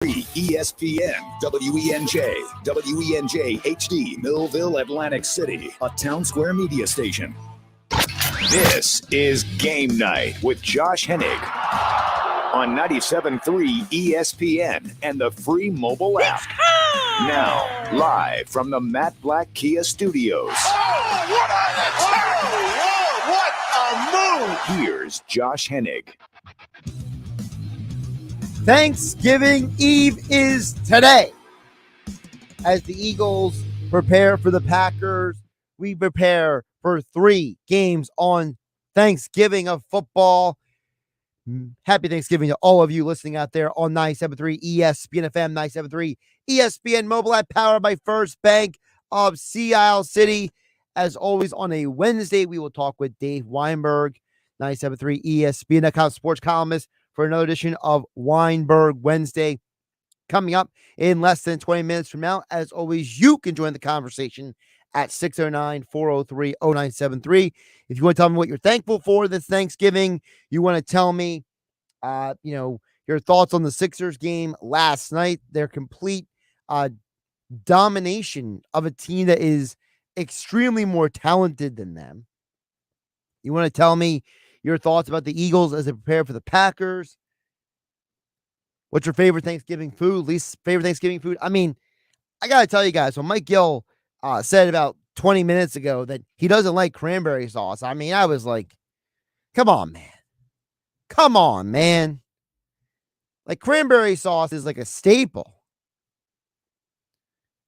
ESPN, WENJ HD, Millville, Atlantic City, a Town Square media station. This is Game Night with Josh Hennig on 97.3 ESPN and the free mobile app. Now, live from the Matt Black Kia Studios. What a move! Here's Josh Hennig. Thanksgiving Eve is today. As the Eagles prepare for the Packers, we prepare for 3 games on Thanksgiving of football. Happy Thanksgiving to all of you listening out there on 97.3 ESPN FM, 97.3 ESPN mobile app, powered by First Bank of Sea Isle City. As always, on a Wednesday, we will talk with Dave Weinberg, 97.3 ESPN sports columnist, for another edition of Weinberg Wednesday. Coming up in less than 20 minutes from now, as always, you can join the conversation at 609-403-0973. If you want to tell me what you're thankful for this Thanksgiving, you want to tell me, your thoughts on the Sixers game last night, their complete domination of a team that is extremely more talented than them. You want to tell me your thoughts about the Eagles as they prepare for the Packers. What's your favorite Thanksgiving food? Least favorite Thanksgiving food? I mean, I got to tell you guys, when Mike Gill said about 20 minutes ago that he doesn't like cranberry sauce, I mean, I was like, come on, man. Come on, man. Like, cranberry sauce is like a staple.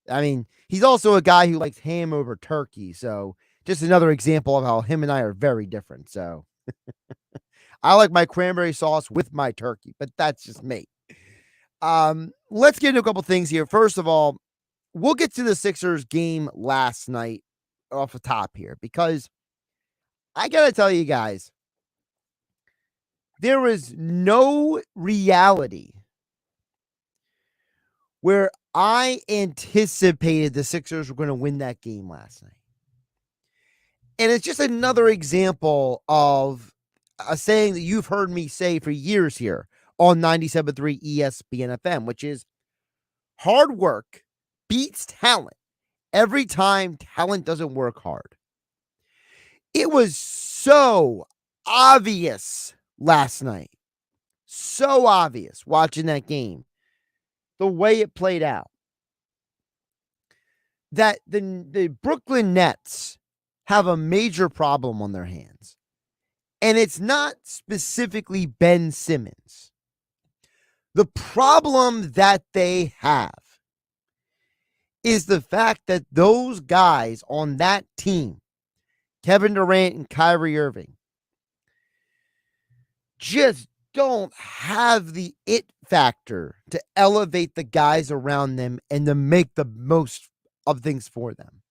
I mean, he's also a guy who likes ham over turkey. So just another example of how him and I are very different. So I like my cranberry sauce with my turkey, but that's just me. Let's get into a couple things here. First of all, we'll get to the Sixers game last night off the top here, because I got to tell you guys, there was no reality where I anticipated the Sixers were going to win that game last night. And it's just another example of a saying that you've heard me say for years here on 97.3 ESPN FM, which is hard work beats talent every time talent doesn't work hard. It was so obvious last night. So obvious watching that game, the way it played out, that the Brooklyn Nets have a major problem on their hands. And it's not specifically Ben Simmons. The problem that they have is the fact that those guys on that team, Kevin Durant and Kyrie Irving, just don't have the it factor to elevate the guys around them and to make the most of things for them.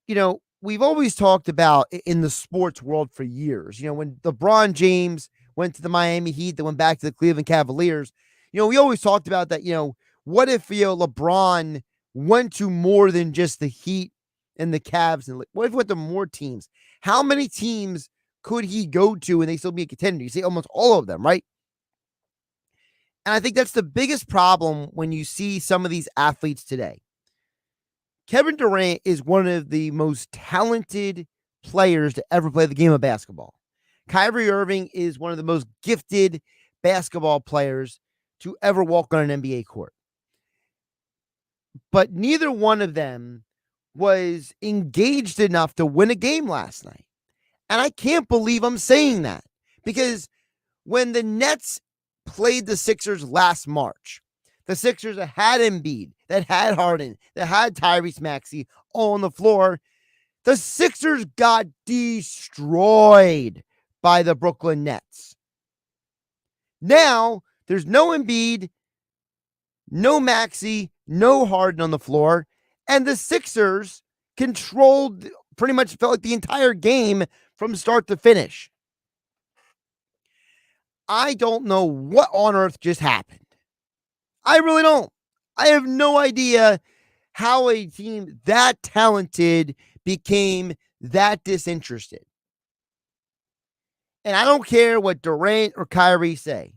You know, we've always talked about in the sports world for years, when LeBron James went to the Miami Heat, that went back to the Cleveland Cavaliers, we always talked about that, what if, LeBron went to more than just the Heat and the Cavs? And what if he went to more teams? How many teams could he go to and they still be a contender? You see almost all of them, right? And I think that's the biggest problem when you see some of these athletes today. Kevin Durant is one of the most talented players to ever play the game of basketball. Kyrie Irving is one of the most gifted basketball players to ever walk on an NBA court. But neither one of them was engaged enough to win a game last night. And I can't believe I'm saying that, because when the Nets played the Sixers last March, the Sixers that had Embiid, that had Harden, that had Tyrese Maxey all on the floor, the Sixers got destroyed by the Brooklyn Nets. Now, there's no Embiid, no Maxey, no Harden on the floor, and the Sixers controlled, pretty much felt like the entire game from start to finish. I don't know what on earth just happened. I really don't. I have no idea how a team that talented became that disinterested. And I don't care what Durant or Kyrie say.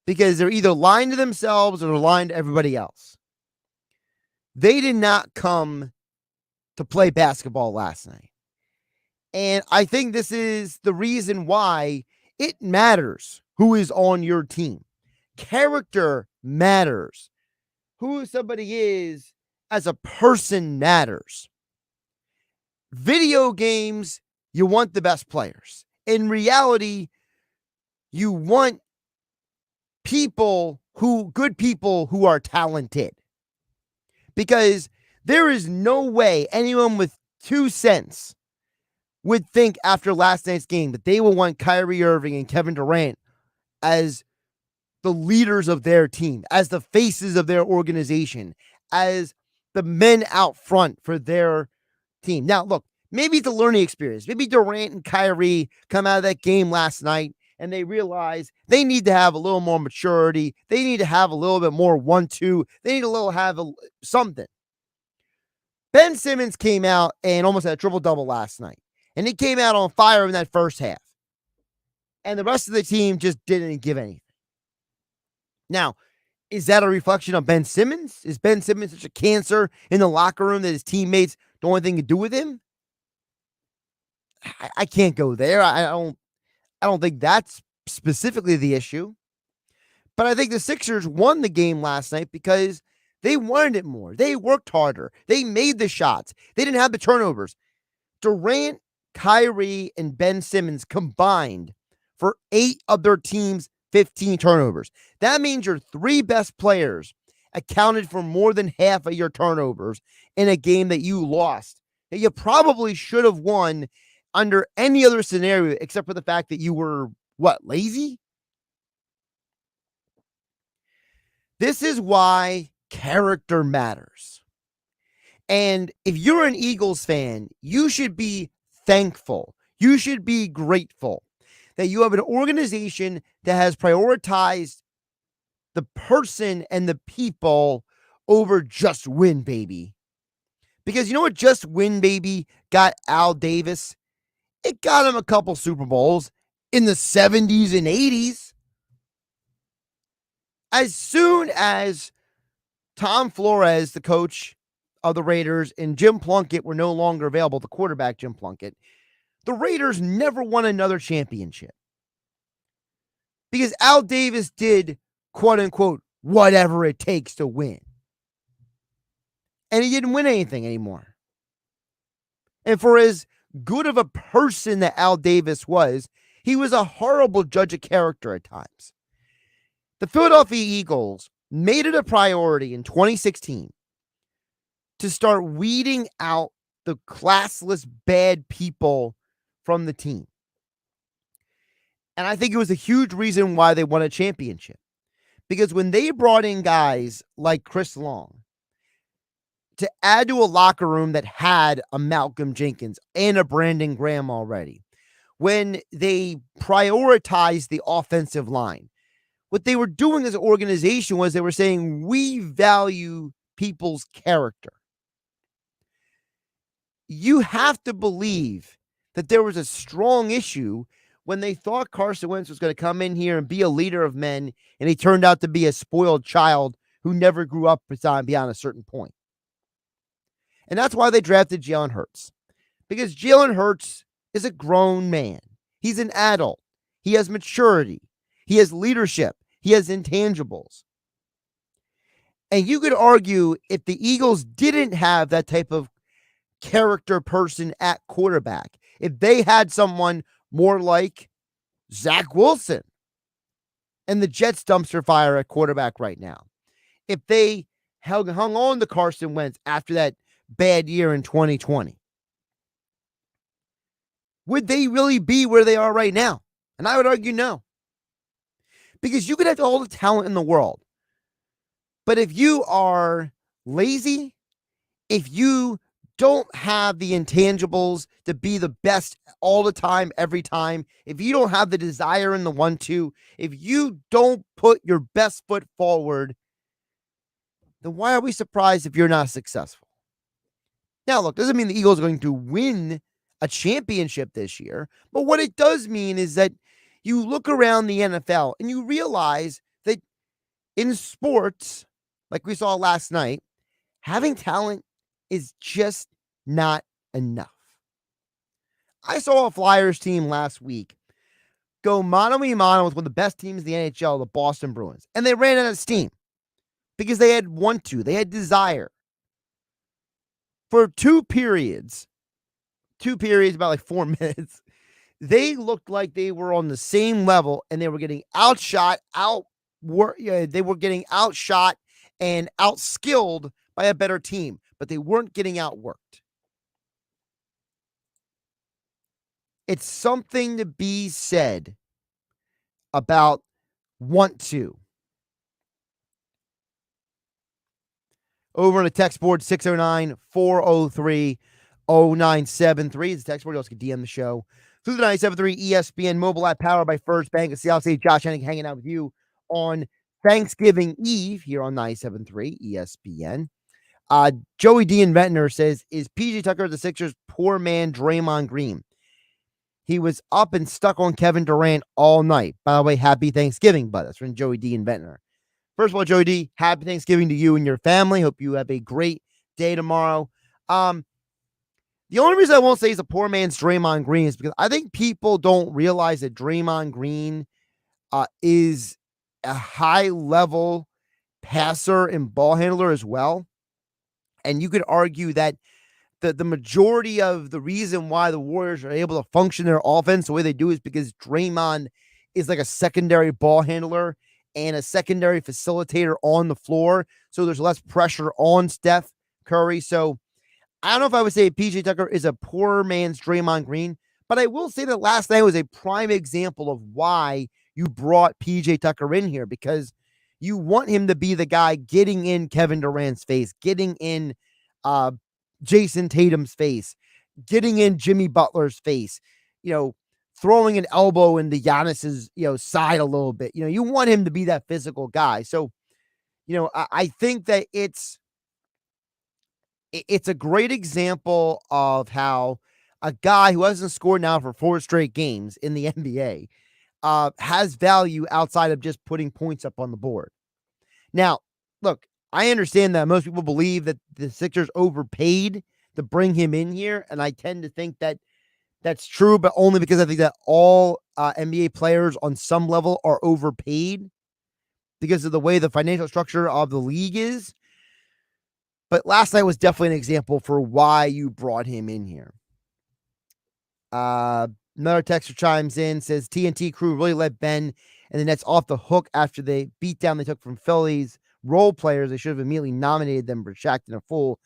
because they're either lying to themselves or they're lying to everybody else. They did not come to play basketball last night. And I think this is the reason why it matters who is on your team. Character matters. Who somebody is as a person matters. Video games, you want the best players. In reality, you want good people who are talented. Because there is no way anyone with 2 cents would think after last night's game that they will want Kyrie Irving and Kevin Durant as the leaders of their team, as the faces of their organization, as the men out front for their team. Now, look, maybe it's a learning experience. Maybe Durant and Kyrie come out of that game last night and they realize they need to have a little more maturity. They need to have a little bit more 1-2. They need to have something. Ben Simmons came out and almost had a triple-double last night. And he came out on fire in that first half. And the rest of the team just didn't give anything. Now, is that a reflection of Ben Simmons? Is Ben Simmons such a cancer in the locker room that his teammates don't want anything to do with him? I can't go there. I don't think that's specifically the issue. But I think the Sixers won the game last night because they wanted it more. They worked harder. They made the shots. They didn't have the turnovers. Durant, Kyrie, and Ben Simmons combined for 8 of their team's 15 turnovers. That means your 3 best players accounted for more than half of your turnovers in a game that you lost. That you probably should have won under any other scenario except for the fact that you were, lazy? This is why character matters. And if you're an Eagles fan, you should be thankful. You should be grateful that you have an organization that has prioritized the person and the people over just win, baby. Because you know what just win, baby got Al Davis? It got him a couple Super Bowls in the 70s and 80s. As soon as Tom Flores, the coach of the Raiders, and Jim Plunkett were no longer available, the quarterback Jim Plunkett, the Raiders never won another championship. Because Al Davis did, quote unquote, whatever it takes to win. And he didn't win anything anymore. And for as good of a person that Al Davis was, he was a horrible judge of character at times. The Philadelphia Eagles made it a priority in 2016 to start weeding out the classless, bad people from the team. And I think it was a huge reason why they won a championship. Because when they brought in guys like Chris Long to add to a locker room that had a Malcolm Jenkins and a Brandon Graham already, when they prioritized the offensive line, what they were doing as an organization was they were saying, we value people's character. You have to believe that there was a strong issue when they thought Carson Wentz was going to come in here and be a leader of men, and he turned out to be a spoiled child who never grew up beyond a certain point. And that's why they drafted Jalen Hurts. Because Jalen Hurts is a grown man. He's an adult. He has maturity. He has leadership. He has intangibles. And you could argue if the Eagles didn't have that type of character person at quarterback, if they had someone more like Zach Wilson and the Jets dumpster fire at quarterback right now, if they hung on to Carson Wentz after that bad year in 2020, would they really be where they are right now? And I would argue no. Because you could have all the talent in the world, but if you are lazy, if you don't have the intangibles to be the best all the time, every time, if you don't have the desire in the 1-2, if you don't put your best foot forward, then why are we surprised if you're not successful? Now, look, doesn't mean the Eagles are going to win a championship this year, but what it does mean is that you look around the NFL and you realize that In sports, like we saw last night, having talent is just not enough. I saw a Flyers team last week go mano a mano with one of the best teams in the NHL, the Boston Bruins, and they ran out of steam because they had they had desire. For two periods, about like 4 minutes, they looked like they were on the same level and they were getting outshot, they were getting outshot and outskilled by a better team, but they weren't getting outworked. It's something to be said about want to. Over on the text board, 609-403-0973 is the text board. You also can DM the show through the 97.3 ESPN mobile app powered by First Bank of Seattle State. Josh Hennig hanging out with you on Thanksgiving Eve here on 97.3 ESPN. Joey D. and Ventnor says, is PJ Tucker the Sixers' poor man Draymond Green? He was up and stuck on Kevin Durant all night. By the way, happy Thanksgiving, bud. That's from Joey D. and Ventnor. First of all, Joey D., happy Thanksgiving to you and your family. Hope you have a great day tomorrow. The only reason I won't say he's a poor man's Draymond Green is because I think people don't realize that Draymond Green is a high-level passer and ball handler as well. And you could argue that the majority of the reason why the Warriors are able to function their offense the way they do is because Draymond is like a secondary ball handler and a secondary facilitator on the floor. So there's less pressure on Steph Curry. So I don't know if I would say PJ Tucker is a poor man's Draymond Green, but I will say that last night was a prime example of why you brought PJ Tucker in here, because you want him to be the guy getting in Kevin Durant's face, getting in Jason Tatum's face, getting in Jimmy Butler's face, throwing an elbow into Giannis's, side a little bit. You want him to be that physical guy. So, I think that it's a great example of how a guy who hasn't scored now for 4 straight games in the NBA has value outside of just putting points up on the board. Now, look, I understand that most people believe that the Sixers overpaid to bring him in here, and I tend to think that that's true, but only because I think that all NBA players on some level are overpaid because of the way the financial structure of the league is. But last night was definitely an example for why you brought him in here. Another texter chimes in, says TNT crew really let Ben and the Nets off the hook after the beatdown they took from Philly's role players. They should have immediately nominated them for Shaq and a fool.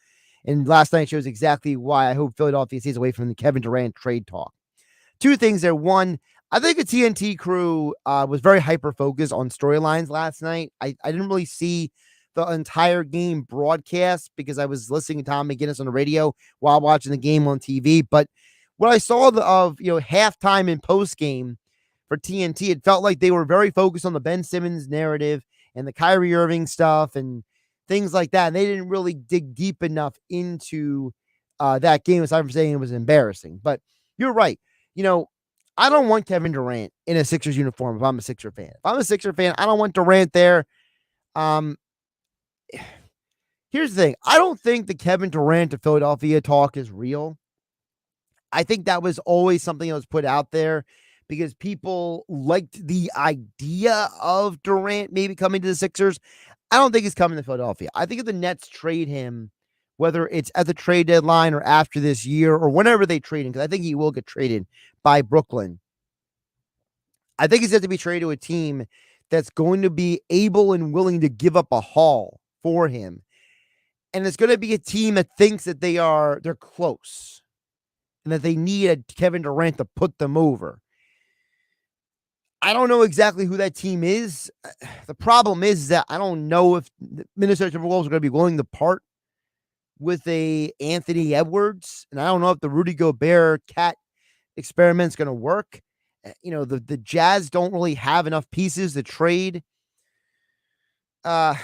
And last night shows exactly why I hope Philadelphia stays away from the Kevin Durant trade talk. 2 things there. One, I think the TNT crew was very hyper-focused on storylines last night. I didn't really see the entire game broadcast because I was listening to Tom McGinnis on the radio while watching the game on TV. But what I saw of halftime and post-game for TNT, it felt like they were very focused on the Ben Simmons narrative and the Kyrie Irving stuff and things like that. And they didn't really dig deep enough into that game, aside from saying it was embarrassing. But you're right. I don't want Kevin Durant in a Sixers uniform if I'm a Sixer fan. If I'm a Sixer fan, I don't want Durant there. Here's the thing. I don't think the Kevin Durant to Philadelphia talk is real. I think that was always something that was put out there because people liked the idea of Durant maybe coming to the Sixers. I don't think he's coming to Philadelphia. I think if the Nets trade him, whether it's at the trade deadline or after this year or whenever they trade him, because I think he will get traded by Brooklyn, I think he's going to be traded to a team that's going to be able and willing to give up a haul for him. And it's going to be a team that thinks that they're close and that they need a Kevin Durant to put them over. I don't know exactly who that team is. The problem is that I don't know if the Minnesota Timberwolves are going to be willing to part with a Anthony Edwards. And I don't know if the Rudy Gobert cat experiment is going to work. The Jazz don't really have enough pieces to trade. Do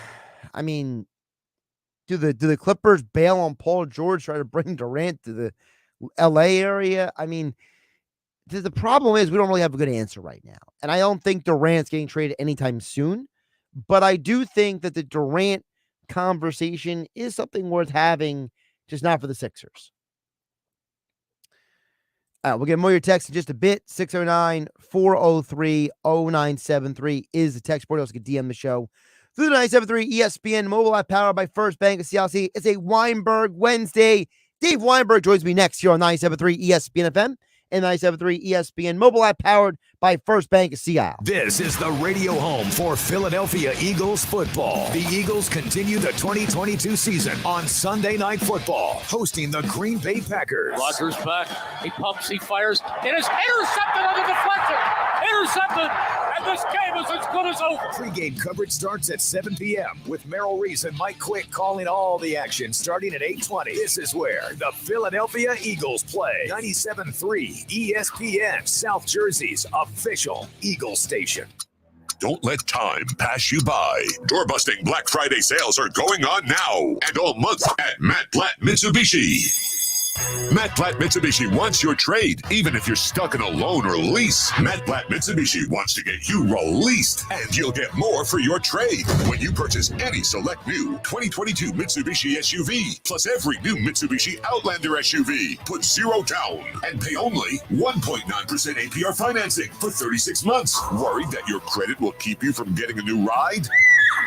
the Clippers bail on Paul George, try to bring Durant to the LA area? The problem is we don't really have a good answer right now. And I don't think Durant's getting traded anytime soon. But I do think that the Durant conversation is something worth having, just not for the Sixers. We'll get more of your text in just a bit. 609-403-0973 is the text board. You also can DM the show through the 97.3 ESPN mobile app powered by First Bank of CLC. It's a Weinberg Wednesday. Dave Weinberg joins me next here on 97.3 ESPN FM and 97.3 ESPN mobile app powered by First Bank of Seattle. This is the radio home for Philadelphia Eagles football. The Eagles continue the 2022 season on Sunday Night Football, hosting the Green Bay Packers. Rodgers back. He pumps, he fires. It is intercepted on the deflection. Intercepted. And this game is as good as over. Pre-game coverage starts at 7 p.m. with Merrill Reese and Mike Quick calling all the action starting at 8:20. This is where the Philadelphia Eagles play. 97.3 ESPN, South Jersey's official Eagle station. Don't let time pass you by. Door-busting Black Friday sales are going on now and all month at Matt Platt Mitsubishi. Matt Platt Mitsubishi wants your trade, even if you're stuck in a loan or lease. Matt Platt Mitsubishi wants to get you released, and you'll get more for your trade when you purchase any select new 2022 Mitsubishi SUV, plus every new Mitsubishi Outlander SUV. Put 0 down and pay only 1.9% APR financing for 36 months. Worried that your credit will keep you from getting a new ride?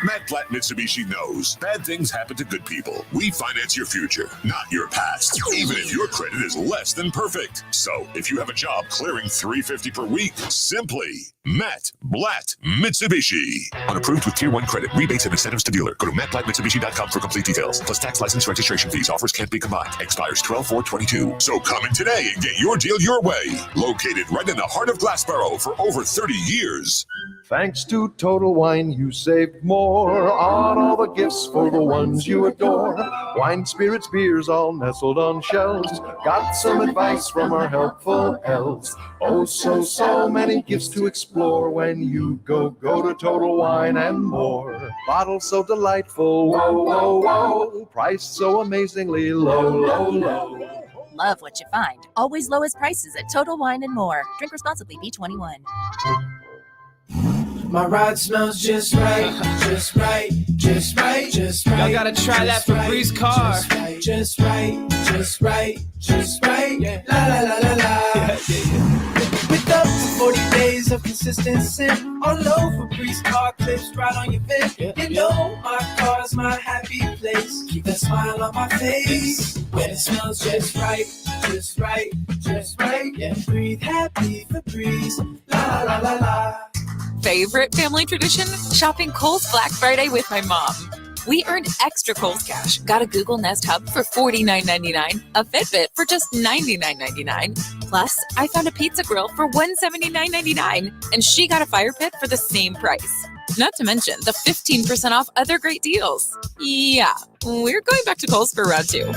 Matt Platt Mitsubishi knows bad things happen to good people. We finance your future, not your past, even if your credit is less than perfect. So if you have a job clearing $350 per week, simply Matt Platt Mitsubishi. Unapproved with Tier 1 credit, rebates and incentives to dealer. Go to mattplattmitsubishi.com for complete details. Plus tax, license, registration fees. Offers can't be combined. Expires 12/4/22. So come in today and get your deal your way. Located right in the heart of Glassboro for over 30 years. Thanks to Total Wine, you saved more on all the gifts for the ones you adore. Wine, spirits, beers, all nestled on shelves. Got some advice from our helpful elves. Oh, so many gifts to explore when you go to Total Wine and more. Bottles so delightful, whoa. Price so amazingly low. Love what you find. Always lowest prices at Total Wine and More. Drink responsibly, B21. My ride smells just right, just right. Y'all gotta try that Febreze car. Just right. Yeah. La la la la la. With up to 40 days of consistent scent, all over Febreze car clips right on your vent. You know my car's my happy place. Keep that smile on my face when it smells just right. Yeah, breathe happy Febreze. La la la la. Favorite family tradition? Shopping Kohl's Black Friday with my mom. We earned extra Kohl's cash, got a Google Nest Hub for $49.99, a Fitbit for just $99.99. Plus, I found a pizza grill for $179.99, and she got a fire pit for the same price. Not to mention the 15% off other great deals. Yeah, we're going back to Kohl's for round 2.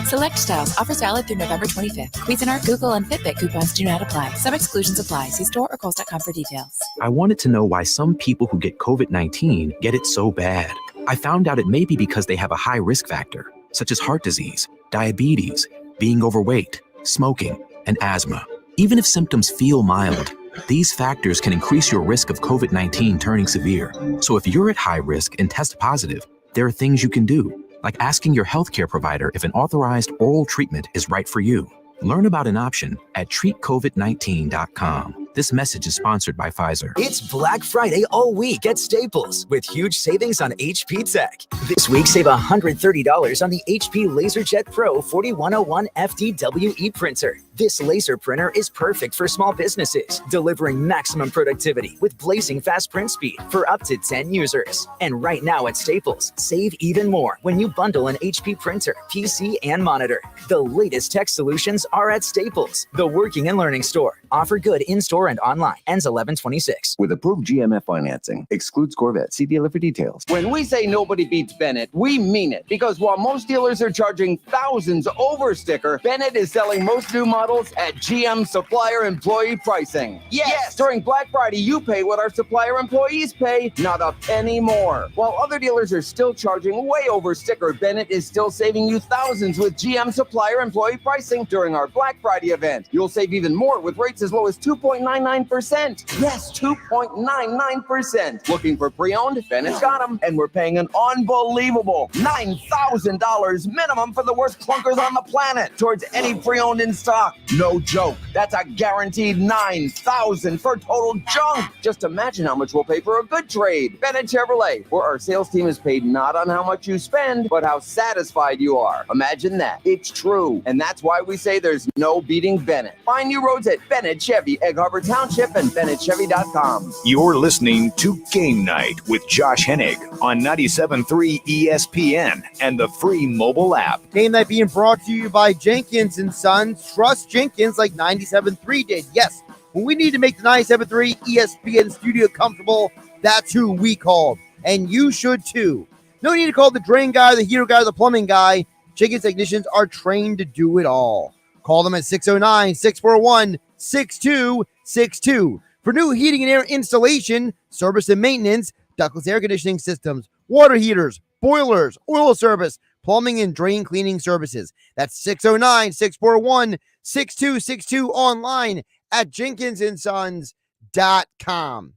Select styles. Offers valid through November 25th. Cuisinart, Google, and Fitbit coupons do not apply. Some exclusions apply. See store or Kohl's.com for details. I wanted to know why some people who get COVID-19 get it so bad. I found out it may be because they have a high risk factor, such as heart disease, diabetes, being overweight, smoking, and asthma. Even if symptoms feel mild, these factors can increase your risk of COVID-19 turning severe. So if you're at high risk and test positive, there are things you can do, like asking your healthcare provider if an authorized oral treatment is right for you. Learn about an option at treatcovid19.com. This message is sponsored by Pfizer. It's Black Friday all week at Staples with huge savings on HP Tech. This week, save $130 on the HP LaserJet Pro 4101 FDWE printer. This laser printer is perfect for small businesses, delivering maximum productivity with blazing fast print speed for up to 10 users. And right now at Staples, save even more when you bundle an HP printer, PC, and monitor. The latest tech solutions are at Staples, the working and learning store. Offer good in-store and online. Ends 11/26. With approved GMF financing. Excludes Corvette. See dealer for details. When we say nobody beats Bennett, we mean it. Because while most dealers are charging thousands over sticker, Bennett is selling most new models models at GM Supplier Employee Pricing. Yes, during Black Friday, you pay what our supplier employees pay, not a penny more. While other dealers are still charging way over sticker, Bennett is still saving you thousands with GM Supplier Employee Pricing during our Black Friday event. You'll save even more with rates as low as 2.99%. Yes, 2.99%. Looking for pre-owned? Bennett's got them. And we're paying an unbelievable $9,000 minimum for the worst clunkers on the planet towards any pre-owned in stock. No joke. That's a guaranteed $9,000 for total junk. Just imagine how much we'll pay for a good trade. Bennett Chevrolet, where our sales team is paid not on how much you spend, but how satisfied you are. Imagine that. It's true. And that's why we say there's no beating Bennett. Find new roads at Bennett Chevy, Egg Harbor Township, and BennettChevy.com. You're listening to Game Night with Josh Hennig on 97.3 ESPN and the free mobile app. Game Night being brought to you by Jenkins & Sons. Trust Jenkins like 97.3 did. Yes, when we need to make the 97.3 ESPN studio comfortable, that's who we called. And you should too. No need to call the drain guy, the heater guy, the plumbing guy. Jenkins technicians are trained to do it all. Call them at 609-641-6262. For new heating and air installation, service and maintenance, ductless air conditioning systems, water heaters, boilers, oil service, plumbing and drain cleaning services. That's 609-641-6262 online at jenkinsandsons.com.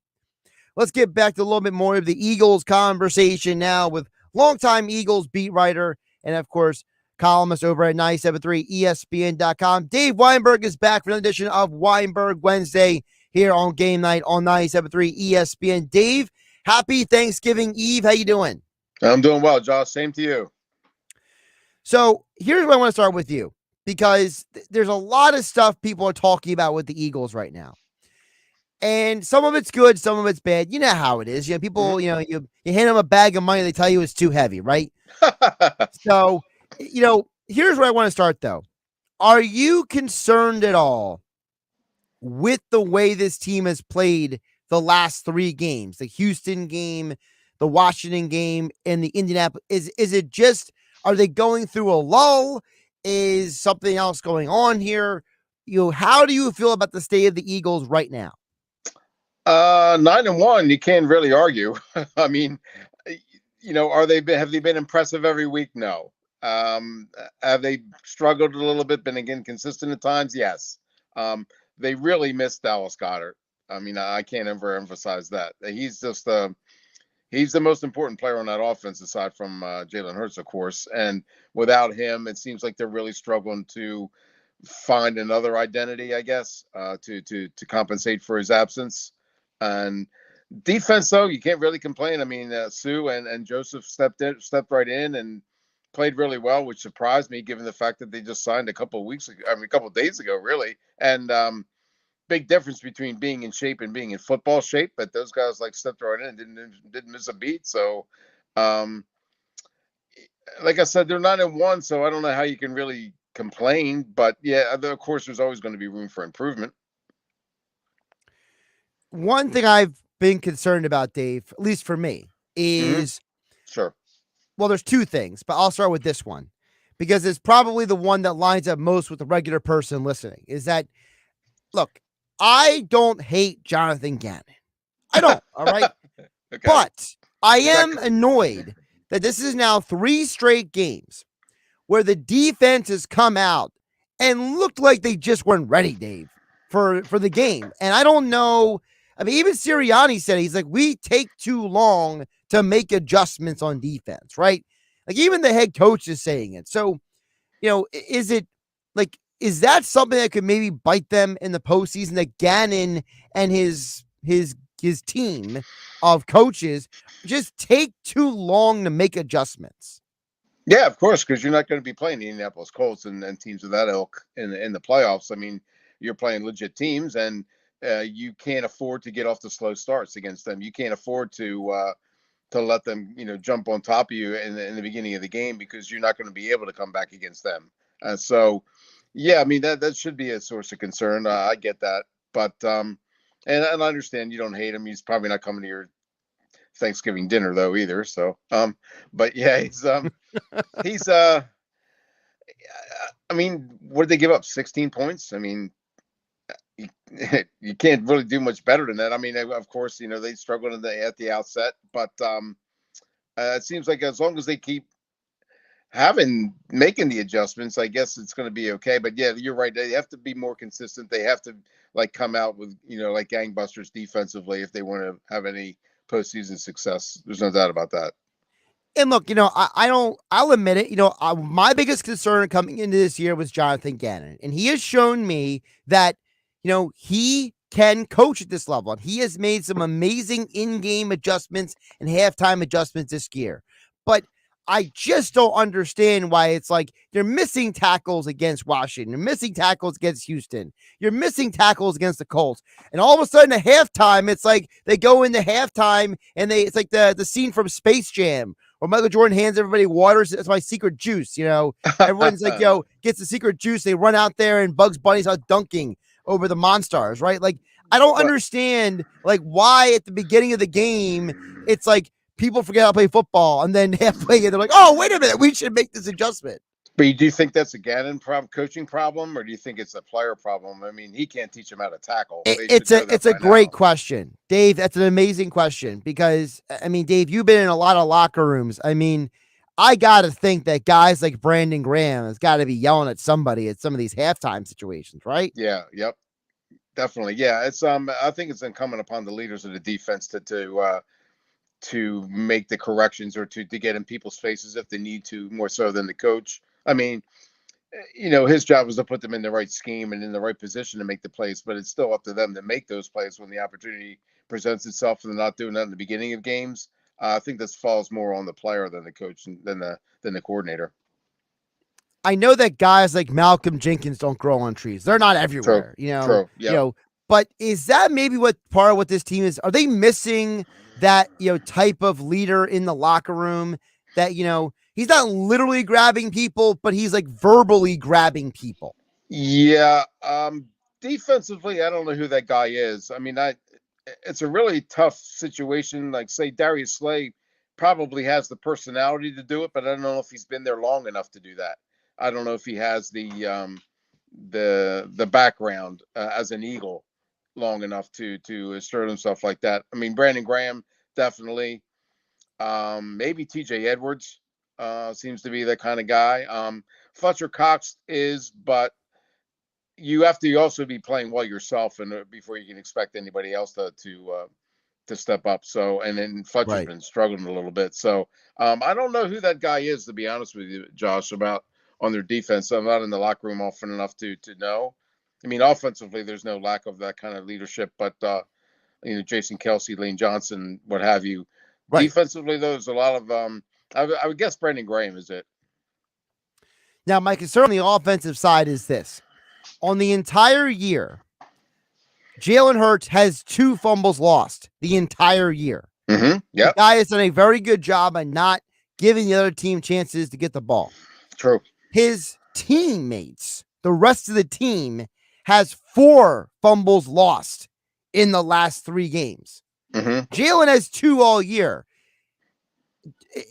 Let's get back to a little bit more of the Eagles conversation now with longtime Eagles beat writer and, of course, columnist over at 97.3 ESPN.com. Dave Weinberg is back for another edition of Weinberg Wednesday here on Game Night on 97.3 ESPN. Dave, happy Thanksgiving Eve. How you doing? I'm doing well, Josh. Same to you. So here's where I want to start with you, because there's a lot of stuff people are talking about with the Eagles right now. And some of it's good, some of it's bad. You know how it is. You know, people, you hand them a bag of money, they tell you it's too heavy, right? So, here's where I want to start, though. Are you concerned at all with the way this team has played the last three games, the Houston game, the Washington game, and the Indianapolis? Is it just, are they going through a lull? Is something else going on here? How do you feel about the state of the Eagles right now? 9-1, you can't really argue. I mean, have they been impressive every week? No. Have they struggled a little bit, been again consistent at times? Yes. They really missed Dallas Goedert. I mean, I can't ever emphasize that. He's just he's the most important player on that offense aside from Jalen Hurts, of course. And without him, it seems like they're really struggling to find another identity, I guess, to compensate for his absence. And defense, though, you can't really complain. I mean, Sue and Joseph stepped right in and played really well, which surprised me given the fact that they just signed a couple of days ago, really. And big difference between being in shape and being in football shape. But those guys stepped right in and didn't miss a beat. So, like I said, they're 9-1, so I don't know how you can really complain. But yeah, of course, there's always going to be room for improvement. One thing I've been concerned about, Dave, at least for me, is sure. Well, there's two things, but I'll start with this one because it's probably the one that lines up most with the regular person listening. Is that, look, I don't hate Jonathan Gannon. I don't. All right. Okay. But I am annoyed that this is now 3 straight games where the defense has come out and looked like they just weren't ready, Dave, for the game. And I don't know. I mean, even Sirianni said, he's like, we take too long to make adjustments on defense, right? Like, even the head coach is saying it. So, is that something that could maybe bite them in the postseason, that Gannon and his team of coaches just take too long to make adjustments? Yeah, of course, because you're not going to be playing the Indianapolis Colts and teams of that ilk in the playoffs. I mean, you're playing legit teams, and you can't afford to get off the slow starts against them. You can't afford to let them, jump on top of you in the beginning of the game, because you're not going to be able to come back against them. So, yeah, I mean, that should be a source of concern. I get that, but and I understand you don't hate him. He's probably not coming to your Thanksgiving dinner though either. So, but yeah, he's I mean, what did they give up? 16 points? I mean, you can't really do much better than that. I mean, of course, they struggled at the outset, but it seems like as long as they keep making the adjustments, I guess it's going to be okay. But yeah, you're right. They have to be more consistent. They have to come out with, like gangbusters defensively if they want to have any postseason success. There's no doubt about that. And look, I'll admit it. My biggest concern coming into this year was Jonathan Gannon. And he has shown me that, he can coach at this level. And he has made some amazing in-game adjustments and halftime adjustments this year. But I just don't understand why it's like you're missing tackles against Washington. You're missing tackles against Houston. You're missing tackles against the Colts. And all of a sudden at halftime, it's like they go into halftime and it's like the scene from Space Jam where Michael Jordan hands everybody water. That's my secret juice. Everyone's like, gets the secret juice. They run out there and Bugs Bunny's out dunking over the Monstars, right? Like, I don't understand like why at the beginning of the game, it's like, people forget how to play football, and then halfway they're like, "Oh, wait a minute, we should make this adjustment." But do you think that's a Gannon coaching problem, or do you think it's a player problem? I mean, he can't teach them how to tackle. It's a great question, Dave. That's an amazing question because I mean, Dave, you've been in a lot of locker rooms. I mean, I gotta think that guys like Brandon Graham has got to be yelling at somebody at some of these halftime situations, right? Yeah. Yep. Definitely. Yeah. It's I think it's incumbent upon the leaders of the defense to make the corrections or to get in people's faces if they need to, more so than the coach. I mean, his job is to put them in the right scheme and in the right position to make the plays, but it's still up to them to make those plays when the opportunity presents itself, and they're not doing that in the beginning of games. I think this falls more on the player than the coach than the coordinator. I know that guys like Malcolm Jenkins don't grow on trees. They're not everywhere, True. Yeah. But is that maybe what part of what this team is? Are they missing that, type of leader in the locker room that, he's not literally grabbing people, but he's like verbally grabbing people? Yeah. Defensively, I don't know who that guy is. I mean, it's a really tough situation. Like, say, Darius Slay probably has the personality to do it, but I don't know if he's been there long enough to do that. I don't know if he has the background as an Eagle long enough to assert himself like that. I mean, Brandon Graham, definitely. Maybe TJ Edwards seems to be that kind of guy. Fletcher Cox is, but you have to also be playing well yourself and before you can expect anybody else to step up. So, and then Fletcher's been struggling a little bit. So I don't know who that guy is, to be honest with you, Josh, about on their defense. I'm not in the locker room often enough to know. I mean, offensively, there's no lack of that kind of leadership, but Jason Kelsey, Lane Johnson, what have you. Right. Defensively, though, there's a lot of I would guess Brandon Graham is it. Now, my concern on the offensive side is this. On the entire year, Jalen Hurts has 2 fumbles lost the entire year. Mm-hmm. Yeah, the guy has done a very good job on not giving the other team chances to get the ball. True. His teammates, the rest of the team, has 4 fumbles lost in the last 3 games. Mm-hmm. Jalen has 2 all year.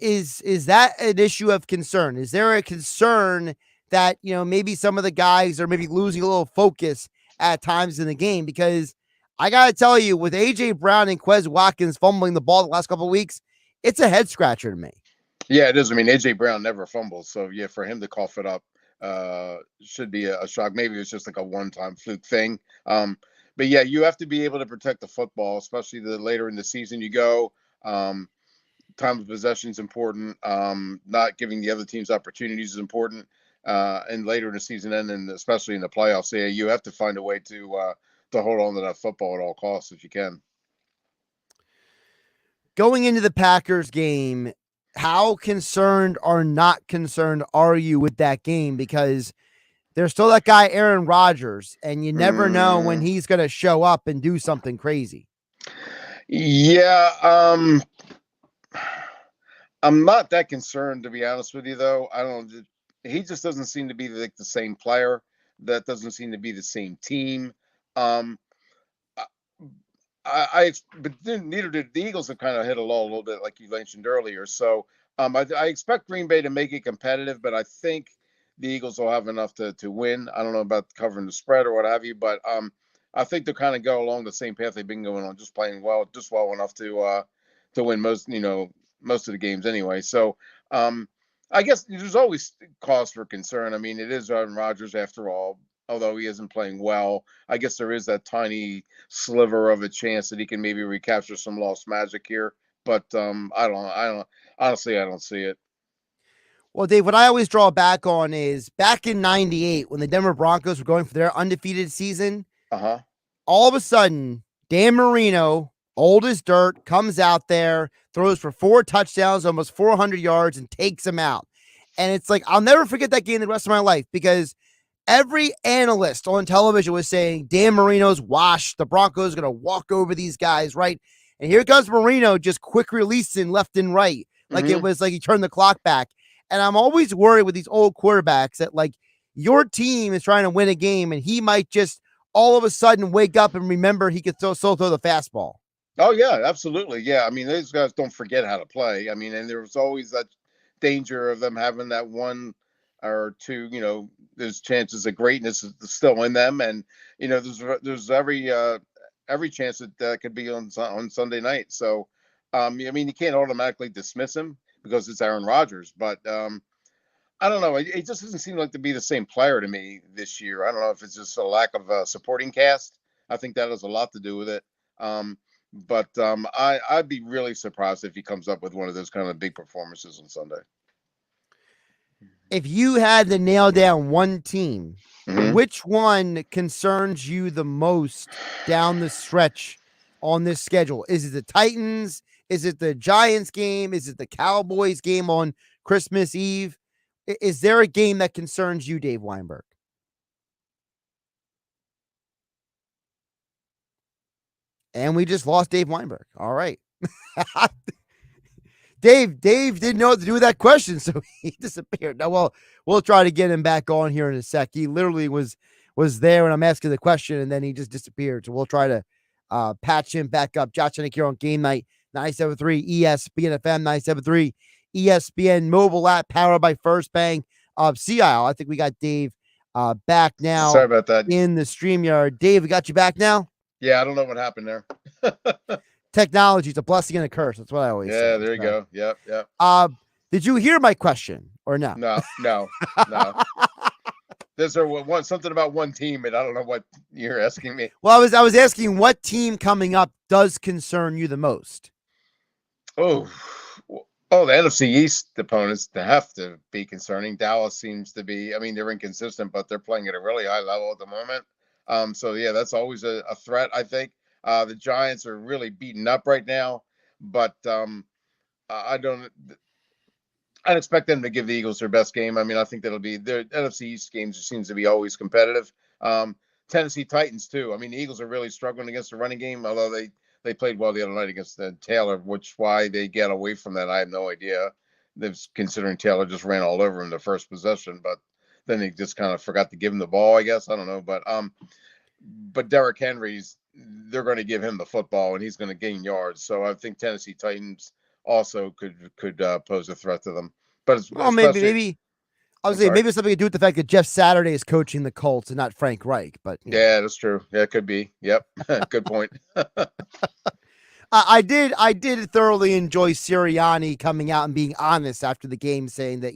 Is that an issue of concern? Is there a concern that, maybe some of the guys are maybe losing a little focus at times in the game? Because I got to tell you, with A.J. Brown and Quez Watkins fumbling the ball the last couple of weeks, it's a head scratcher to me. Yeah, it is. I mean, A.J. Brown never fumbles. So, yeah, for him to cough it up should be a shock. Maybe it's just like a one-time fluke thing. But, yeah, you have to be able to protect the football, especially the later in the season you go. Time of possession is important. Not giving the other teams opportunities is important. And later in the season and especially in the playoffs, yeah, you have to find a way to hold on to that football at all costs if you can. Going into the Packers game, how concerned or not concerned are you with that game? Because there's still that guy, Aaron Rodgers, and you never know when he's going to show up and do something crazy. Yeah. I'm not that concerned, to be honest with you, though. He just doesn't seem to be like the same player. That doesn't seem to be the same team. But neither did the Eagles have kind of hit a lull a little bit, like you mentioned earlier. So I expect Green Bay to make it competitive, but I think the Eagles will have enough to win. I don't know about covering the spread or what have you, but I think they'll kind of go along the same path they've been going on, just playing well enough to win most of the games anyway. So I guess there's always cause for concern. I mean, it is Aaron Rodgers after all. Although he isn't playing well, I guess there is that tiny sliver of a chance that he can maybe recapture some lost magic here. But honestly, I don't see it. Well, Dave, what I always draw back on is back in '98 when the Denver Broncos were going for their undefeated season. All of a sudden, Dan Marino, old as dirt, comes out there, throws for 4 touchdowns, almost 400 yards, and takes him out. And it's like, I'll never forget that game the rest of my life because every analyst on television was saying Dan Marino's washed. The Broncos are going to walk over these guys, right? And here comes Marino, just quick releasing left and right. Like it was like he turned the clock back. And I'm always worried with these old quarterbacks that like your team is trying to win a game and he might just all of a sudden wake up and remember he could still throw the fastball. Oh, yeah, absolutely. Yeah, I mean, those guys don't forget how to play. I mean, and there was always that danger of them having that one or two, there's chances of greatness is still in them. And, there's every chance that could be on Sunday night. So, I mean, you can't automatically dismiss him because it's Aaron Rodgers, but I don't know. It just doesn't seem like to be the same player to me this year. I don't know if it's just a lack of a supporting cast. I think that has a lot to do with it. But I'd be really surprised if he comes up with one of those kind of big performances on Sunday. If you had to nail down one team, which one concerns you the most down the stretch on this schedule? Is it the Titans? Is it the Giants game? Is it the Cowboys game on Christmas Eve? Is there a game that concerns you, Dave Weinberg? And we just lost Dave Weinberg. All right. Dave didn't know what to do with that question, so he disappeared. Now, well, we'll try to get him back on here in a sec. He literally was there when I'm asking the question, and then he just disappeared. So we'll try to patch him back up. Josh Hennig here on Game Night, 97.3 ESPN FM, 97.3 ESPN mobile app, powered by First Bank of Sea Isle. I think we got Dave back now. Sorry about that. In the StreamYard. Dave, we got you back now? Yeah, I don't know what happened there. Technology is a blessing and a curse. That's what I always say. Yeah, there you go. Yep. Did you hear my question or no? No. There's something about one team, and I don't know what you're asking me. Well, I was asking what team coming up does concern you the most? The NFC East opponents have to be concerning. Dallas seems to be, I mean, they're inconsistent, but they're playing at a really high level at the moment. So yeah, that's always a threat, I think. The Giants are really beaten up right now, but I'd expect them to give the Eagles their best game. I mean, I think that'll be their NFC East games seems to be always competitive. Tennessee Titans too. I mean, the Eagles are really struggling against the running game, although they played well the other night against Taylor, why they get away from that, I have no idea. Considering Taylor just ran all over him the first possession, but then they just kind of forgot to give him the ball, I guess. I don't know, but Derrick Henry's, they're going to give him the football and he's going to gain yards. So I think Tennessee Titans also could pose a threat to them. But maybe I was saying maybe it's something to do with the fact that Jeff Saturday is coaching the Colts and not Frank Reich. But yeah, that's true. Yeah, it could be. Yep, good point. I did thoroughly enjoy Sirianni coming out and being honest after the game, saying that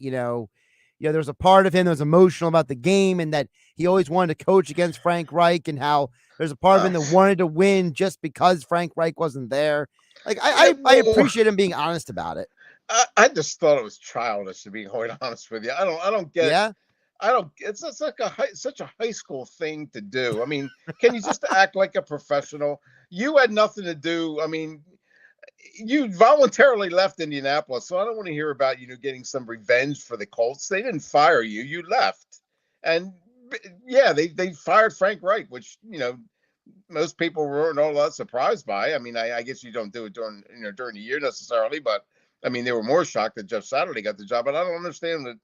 there's a part of him that was emotional about the game and that he always wanted to coach against Frank Reich, and how there's a part of him that wanted to win just because Frank Reich wasn't there. Like I appreciate him being honest about it. I just thought it was childish, to be quite honest with you. I don't get. Yeah. It's like such a high school thing to do. I mean, can you just act like a professional? You had nothing to do. I mean, you voluntarily left Indianapolis, so I don't want to hear about getting some revenge for the Colts. They didn't fire you; you left, and yeah, they fired Frank Reich, which most people weren't all that surprised by. I mean, I guess you don't do it during the year necessarily, but I mean, they were more shocked that Jeff Saturday got the job. But I don't understand that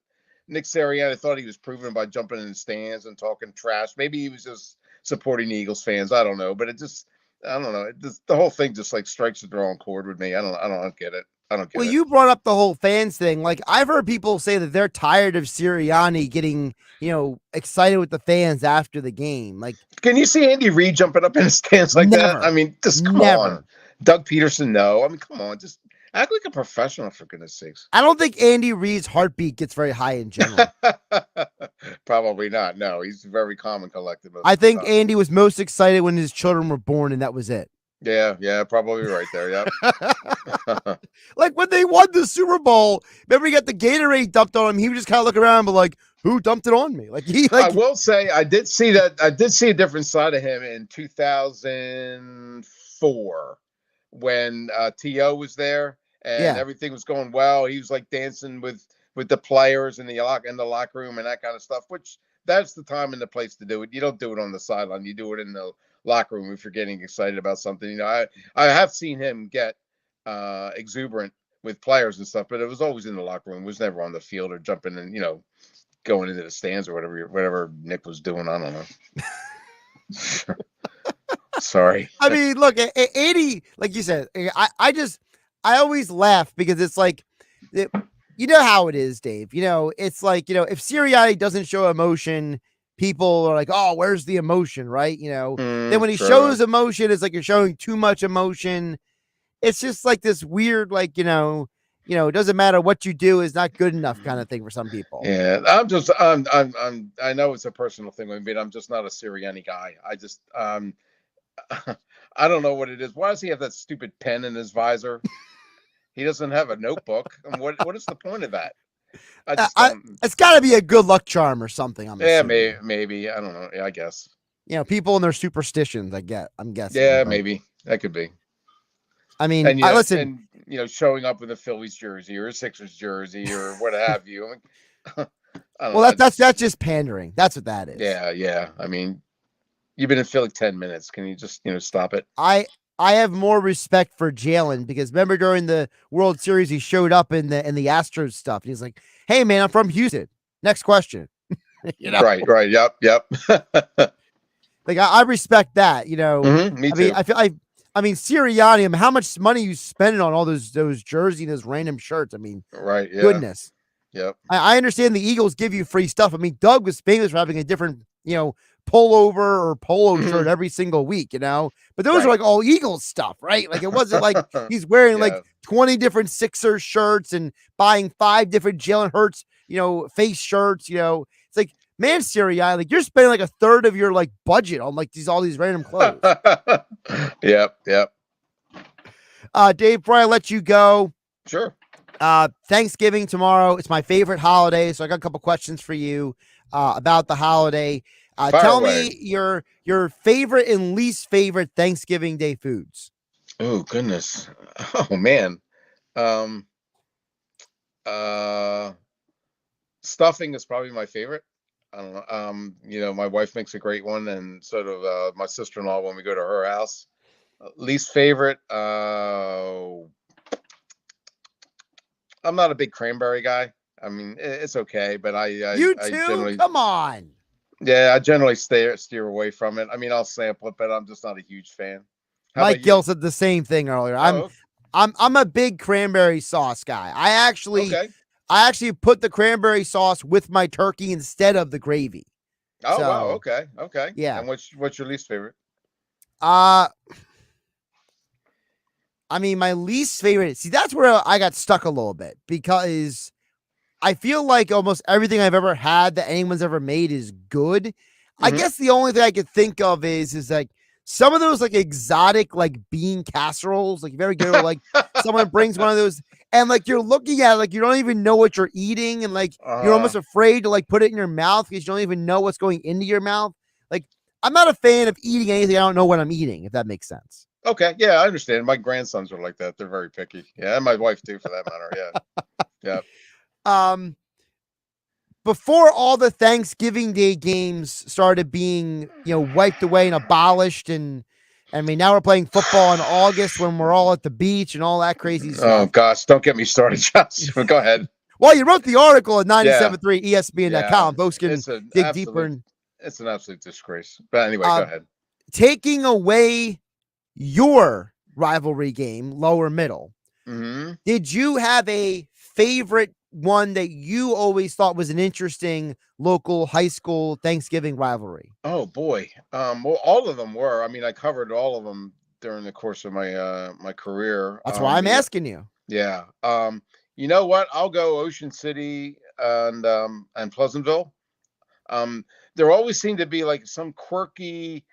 Nick Sirianni thought he was proven by jumping in the stands and talking trash. Maybe he was just supporting the Eagles fans. I don't know, but I don't know. The whole thing just like strikes the wrong chord with me. I don't get it. I don't get Well, it. you brought up the whole fans thing. Like, I've heard people say that they're tired of Sirianni getting, excited with the fans after the game. Like, can you see Andy Reid jumping up in the stands like that? I mean, just come on. Doug Peterson, no. I mean, come on. Just act like a professional, for goodness sakes. I don't think Andy Reid's heartbeat gets very high in general. Probably not. No, he's very calm and collected. I think Andy was most excited when his children were born, and that was it. Yeah, probably right there. Yep. Like when they won the Super Bowl, remember he got the Gatorade dumped on him. He would just kind of look around, but like, who dumped it on me? I will say, I did see a different side of him in 2004 when T.O. was there and everything was going well. He was like dancing with the players in the locker room and that kind of stuff. Which that's the time and the place to do it. You don't do it on the sideline. You do it in the locker room if you're getting excited about something. I have seen him get exuberant with players and stuff, but it was always in the locker room. It was never on the field or jumping and going into the stands or whatever Nick was doing. I don't know. Sorry. I mean, look, 80, like you said, I always laugh because it's like, you know how it is, Dave. It's like, if Sirianni doesn't show emotion, people are like, oh, where's the emotion, right? Then when he shows emotion, it's like you're showing too much emotion. It's just like this weird, like, it doesn't matter what you do is not good enough kind of thing for some people. Yeah, I know it's a personal thing with me, but I'm just not a Sirianni guy. I just, I don't know what it is. Why does he have that stupid pen in his visor? He doesn't have a notebook. And what is the point of that? It's got to be a good luck charm or something. Maybe. I don't know. Yeah, I guess. People and their superstitions. I'm guessing. Yeah, maybe that could be. I mean, listen. And showing up with a Phillies jersey or a Sixers jersey or what have you. That's just pandering. That's what that is. Yeah. I mean, you've been in Philly 10 minutes. Can you just stop it? I have more respect for Jalen because remember during the World Series he showed up in the Astros stuff. He's like, "Hey man, I'm from Houston. Next question." Right. Yep. Like I respect that. Me too. I mean, Sirianni, how much money you spending on all those jerseys and those random shirts? I mean, right? Yeah. Goodness. Yep. I understand the Eagles give you free stuff. I mean, Doug was famous for having a different, pullover or polo shirt every single week, but those are like all Eagles stuff, right? Like it wasn't like he's wearing like 20 different Sixers shirts and buying 5 different Jalen Hurts, face shirts, it's like, man, Sirianni, like you're spending like a third of your like budget on like all these random clothes. Yep. Dave, before I let you go, sure. Thanksgiving tomorrow. It's my favorite holiday, so I got a couple questions for you about the holiday. Tell me your favorite and least favorite Thanksgiving Day foods. Oh goodness. Oh man. Stuffing is probably my favorite. I don't know. My wife makes a great one, and sort of my sister-in-law when we go to her house. Least favorite. I'm not a big cranberry guy. I mean, it's okay, but you too? Generally, come on. Yeah, I generally steer away from it. I mean, I'll sample it, but I'm just not a huge fan. Mike Gill said the same thing earlier. I'm a big cranberry sauce guy. I actually put the cranberry sauce with my turkey instead of the gravy. Oh, so, wow. Okay. Yeah. And what's your least favorite? I mean, my least favorite. See, that's where I got stuck a little bit because I feel like almost everything I've ever had that anyone's ever made is good. Mm-hmm. I guess the only thing I could think of is like some of those like exotic like bean casseroles. Like if you ever go like someone brings one of those and like you're looking at it, like you don't even know what you're eating and like you're almost afraid to like put it in your mouth because you don't even know what's going into your mouth. Like I'm not a fan of eating anything I don't know what I'm eating, if that makes sense. Okay, yeah, I understand. My grandsons are like that. They're very picky. Yeah, and my wife too, for that matter. Yeah. Before all the Thanksgiving Day games started being, wiped away and abolished, and I mean, now we're playing football in August when we're all at the beach and all that crazy stuff. Oh gosh, don't get me started, Josh. Go ahead. Well, you wrote the article at 97.3 ESPN.com. Folks can dig deeper. It's an absolute disgrace. But anyway, go ahead. Taking away your rivalry game, lower middle, Did you have a favorite one that you always thought was an interesting local high school Thanksgiving rivalry? Oh boy. Well, all of them were. I mean, I covered all of them during the course of my career. That's why I'm asking you. Yeah. You know what? I'll go Ocean City and Pleasantville. There always seemed to be like some quirky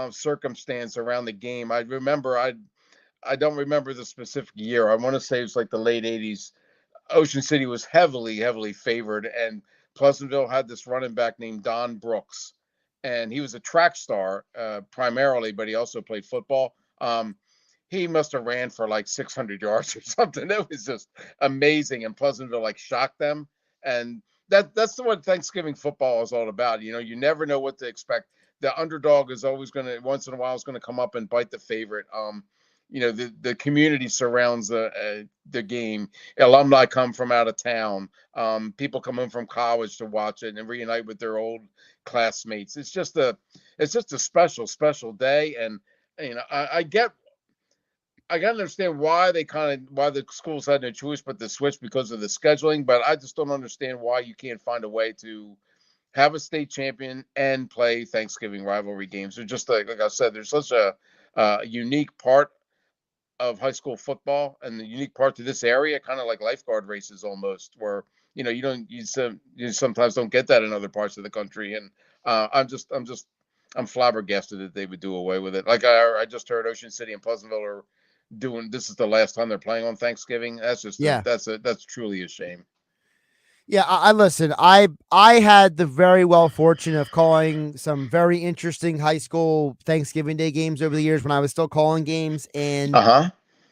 circumstance around the game. I don't remember the specific year. I want to say it's like the late 80s. Ocean City was heavily favored, and Pleasantville had this running back named Don Brooks, and he was a track star primarily, but he also played football. He must have ran for like 600 yards or something. It was just amazing, and Pleasantville like shocked them, and that's what Thanksgiving football is all about. You know, you never know what to expect. The underdog is always going to, once in a while, is going to come up and bite the favorite. You know, the community surrounds the game. Alumni come from out of town. People come in from college to watch it and reunite with their old classmates. It's just a special day. And you know, I gotta understand why the schools had no choice but to switch because of the scheduling. But I just don't understand why you can't find a way to have a state champion and play Thanksgiving rivalry games. They're just like I said, there's such a unique part of high school football, and the unique part to this area, kind of like lifeguard races almost, where you know you sometimes don't get that in other parts of the country. And I'm flabbergasted that they would do away with it. Like I just heard Ocean City and Pleasantville are doing, this is the last time they're playing on Thanksgiving. That's just that's truly a shame. Yeah, I listen. I had the very well fortune of calling some very interesting high school Thanksgiving Day games over the years when I was still calling games. And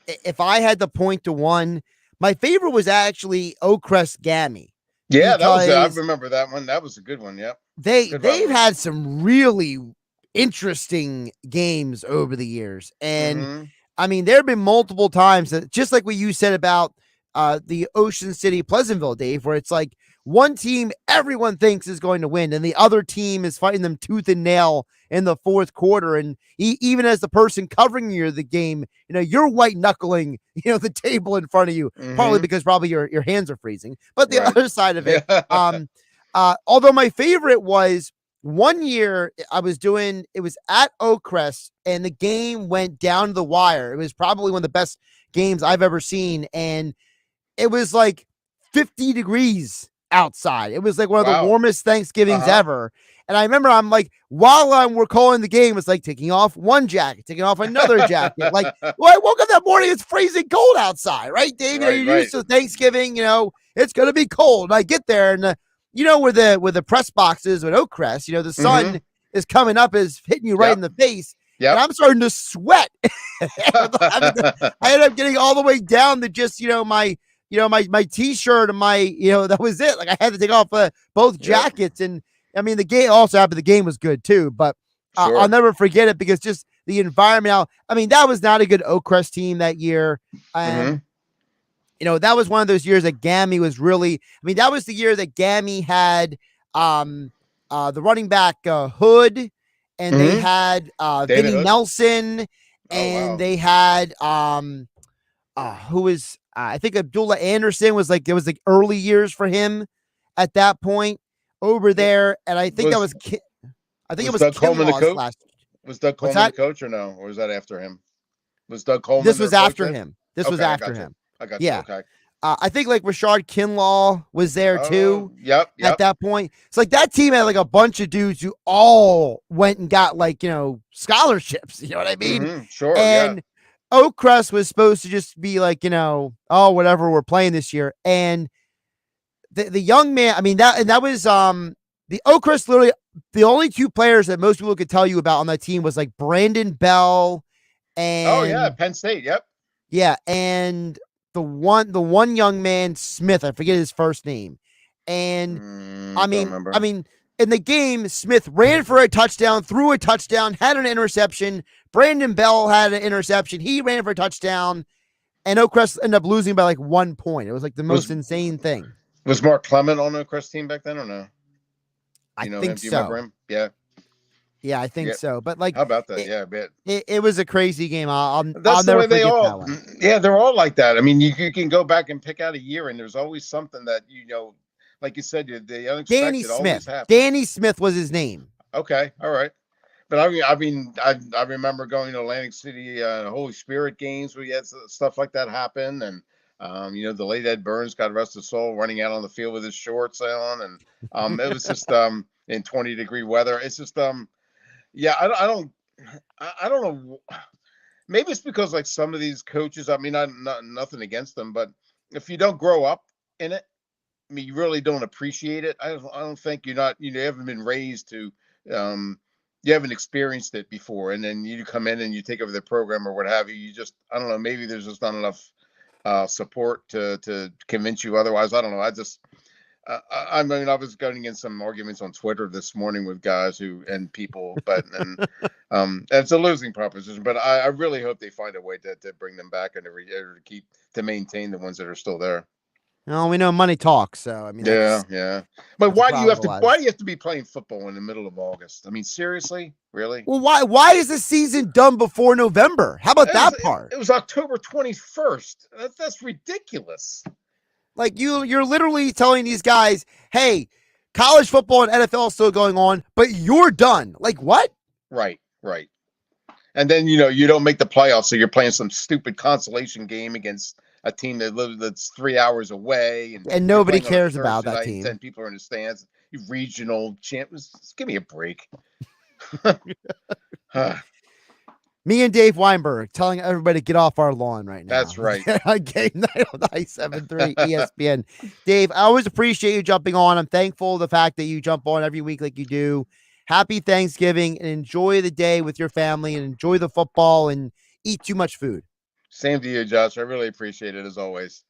if I had to point to one, my favorite was actually Oakcrest Gammy. Yeah, I remember that one. That was a good one. Yep. They've had some really interesting games over the years, and I mean there have been multiple times that, just like what you said about the Ocean City Pleasantville, Dave, where it's like one team everyone thinks is going to win, and the other team is fighting them tooth and nail in the fourth quarter. And even as the person covering the game, you know, you're white knuckling, you know, the table in front of you, probably because your hands are freezing. But the other side of it, although my favorite was one year it was at Oakcrest, and the game went down to the wire. It was probably one of the best games I've ever seen, and it was like 50 degrees outside. It was like one of the warmest Thanksgivings ever. And I remember while we're calling the game, it's like taking off one jacket, taking off another jacket. Like, well, I woke up that morning, it's freezing cold outside, right, Dave? You're used to Thanksgiving, you know, it's going to be cold. And I get there, and you know, where the press boxes at Oakcrest, you know, the sun is coming up, is hitting you right in the face. Yeah, and I'm starting to sweat. I ended up getting all the way down to just, my t-shirt and that was it. Like I had to take off both jackets. And I mean, the game also happened. The game was good too, but I'll never forget it because just the environment. I mean, that was not a good Oakcrest team that year. And that was one of those years that Gammy was really, that was the year that Gammy had the running back Hood, and they had Vinny Hood. Nelson, and they had who was I think Abdullah Anderson was like, it was like early years for him at that point over there, and I think it was Doug Coleman the coach. Was Doug Coleman the coach or no? Or was that after him? Was Doug Coleman? This was after him. This was after him. I got you. Okay. I think like Rashard Kinlaw was there too. Yep. At that point, it's like that team had like a bunch of dudes who all went and got scholarships. You know what I mean? Sure. And Oakcrest was supposed to just be like, whatever, we're playing this year. And the young man, that was the Oakcrest. Literally, the only two players that most people could tell you about on that team was like Brandon Bell and Penn State. Yep. Yeah, and the one young man, Smith, I forget his first name. And in the game, Smith ran for a touchdown, threw a touchdown, had an interception. Brandon Bell had an interception. He ran for a touchdown, and Oakcrest ended up losing by like 1 point. It was like the most insane thing. Was Mark Clement on Oakcrest team back then or no? I think do you remember him? Yeah. Yeah, I think so. But like, how about that? Yeah, I bet. It was a crazy game. I'll That's the never way they forget all. that one. Yeah, they're all like that. I mean, you can go back and pick out a year, and there's always something that like you said, the unexpected always happens. Danny Smith was his name. Okay, all right. But I remember going to Atlantic City Holy Spirit games where you had stuff like that happen, and the late Ed Burns, God rest his soul, running out on the field with his shorts on, and it was just in 20-degree weather. It's just yeah, I don't know. Maybe it's because like some of these coaches, I mean, nothing against them, but if you don't grow up in it, I mean, you really don't appreciate it. I don't think you haven't been raised to, you haven't experienced it before, and then you come in and you take over the program or what have you. You just, I don't know, maybe there's just not enough support to convince you otherwise. I don't know. I mean, I was getting in some arguments on Twitter this morning with guys and people, but it's a losing proposition. But I really hope they find a way to bring them back and to maintain the ones that are still there. No, we know money talks, so I mean, yeah. But why do you have to be playing football in the middle of August? I mean, seriously, really? Well, why is the season done before November? How about that part? It was October 21st. That's ridiculous. Like you're literally telling these guys, hey, college football and NFL is still going on, but you're done. Like what? Right. And then you don't make the playoffs, so you're playing some stupid consolation game against a team that's 3 hours away, and nobody cares about that team. 10 people are in the stands. You regional champions, just give me a break. Me and Dave Weinberg telling everybody to get off our lawn right now. That's right. On GameNight on 97.3 ESPN. Dave, I always appreciate you jumping on. I'm thankful for the fact that you jump on every week like you do. Happy Thanksgiving, and enjoy the day with your family, and enjoy the football, and eat too much food. Same to you, Josh. I really appreciate it as always.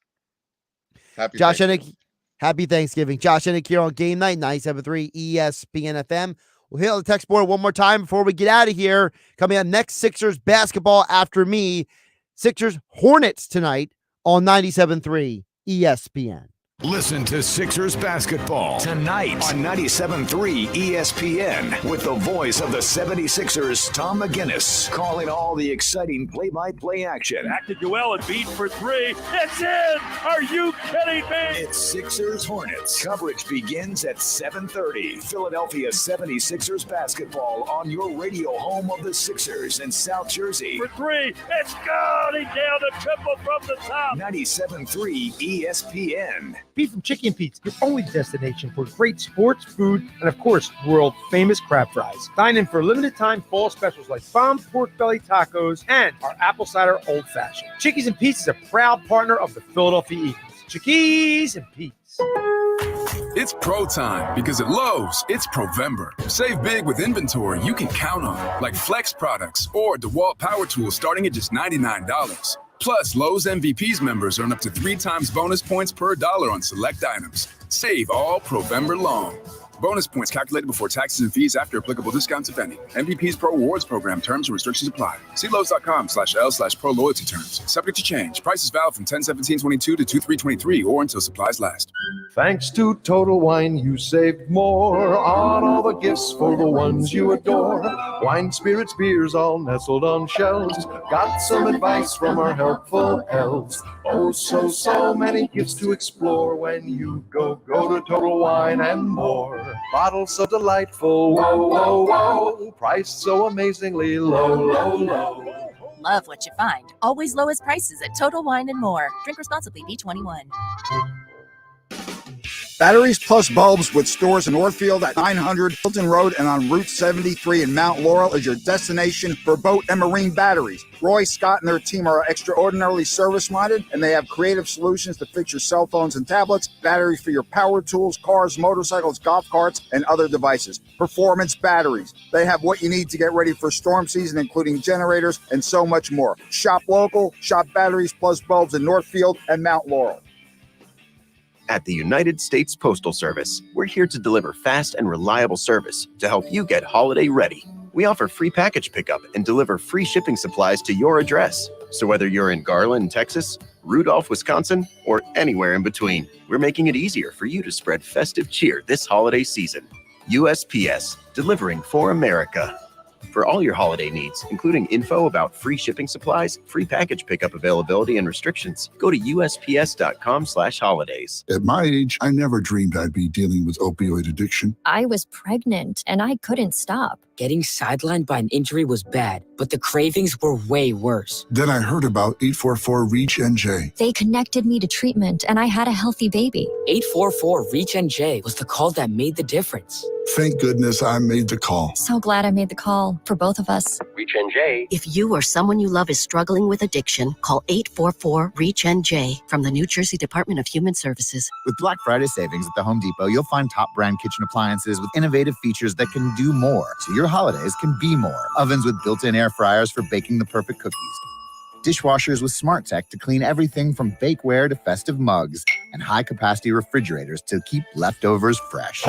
Happy Josh Thanksgiving. Hennig, happy Thanksgiving. Josh Hennig here on Game Night, 97.3 ESPN FM. We'll hit on the text board one more time before we get out of here. Coming up next, Sixers basketball after me. Sixers Hornets tonight on 97.3 ESPN. Listen to Sixers basketball tonight on 97.3 ESPN with the voice of the 76ers, Tom McGinnis, calling all the exciting play-by-play action. Back to Joel and beat for three. It's in! Are you kidding me? It's Sixers Hornets. Coverage begins at 7:30. Philadelphia 76ers basketball on your radio home of the Sixers in South Jersey. For three. It's good! He down the triple from the top. 97.3 ESPN. Beef from Chicken Pete's, your only destination for great sports, food, and of course, world-famous crab fries. Dine in for limited time fall specials like bomb pork belly tacos and our apple cider old fashioned. Chickies and Pete's is a proud partner of the Philadelphia Eagles. Chickies and Pete's. It's pro time because at Lowe's, it's Provember. Save big with inventory you can count on, like Flex products or DeWalt power tools starting at just $99. Plus, Lowe's MVPs members earn up to 3 times bonus points per dollar on select items. Save all Provember long. Bonus points calculated before taxes and fees after applicable discounts, if any. MVP's Pro Rewards Program terms and restrictions apply. See Lowe's.com/L/Pro Loyalty terms. Subject to change. Prices valid from 10/17/22 to 2/3/23 or until supplies last. Thanks to Total Wine, you saved more on all the gifts for the ones you adore. Wine, spirits, beers, all nestled on shelves. Got some advice from our helpful elves. Oh, so many gifts to explore when you go to Total Wine and more. Bottles so delightful, whoa. Priced so amazingly low. Love what you find. Always lowest prices at Total Wine and More. Drink responsibly, B21. Batteries plus bulbs with stores in Orfield at 900 Hilton Road and on Route 73 in Mount Laurel is your destination for boat and marine batteries. Roy, Scott, and their team are extraordinarily service-minded, and they have creative solutions to fix your cell phones and tablets, batteries for your power tools, cars, motorcycles, golf carts, and other devices. Performance batteries. They have what you need to get ready for storm season, including generators and so much more. Shop local, shop batteries plus bulbs in Northfield and Mount Laurel. At the United States Postal Service, we're here to deliver fast and reliable service to help you get holiday ready. We offer free package pickup and deliver free shipping supplies to your address. So whether you're in Garland, Texas, Rudolph, Wisconsin, or anywhere in between, we're making it easier for you to spread festive cheer this holiday season. USPS, delivering for America. For all your holiday needs, including info about free shipping supplies, free package pickup availability, and restrictions, go to USPS.com/holidays. At my age, I never dreamed I'd be dealing with opioid addiction. I was pregnant and I couldn't stop. Getting sidelined by an injury was bad, but the cravings were way worse. Then I heard about 844-REACH-NJ. They connected me to treatment and I had a healthy baby. 844-REACH-NJ was the call that made the difference. Thank goodness I made the call. So glad I made the call for both of us. REACH-NJ. If you or someone you love is struggling with addiction, call 844-REACH-NJ from the New Jersey Department of Human Services. With Black Friday savings at the Home Depot, you'll find top brand kitchen appliances with innovative features that can do more, so your holidays can be more. Ovens with built-in air fryers for baking the perfect cookies. Dishwashers with smart tech to clean everything from bakeware to festive mugs, and high-capacity refrigerators to keep leftovers fresh.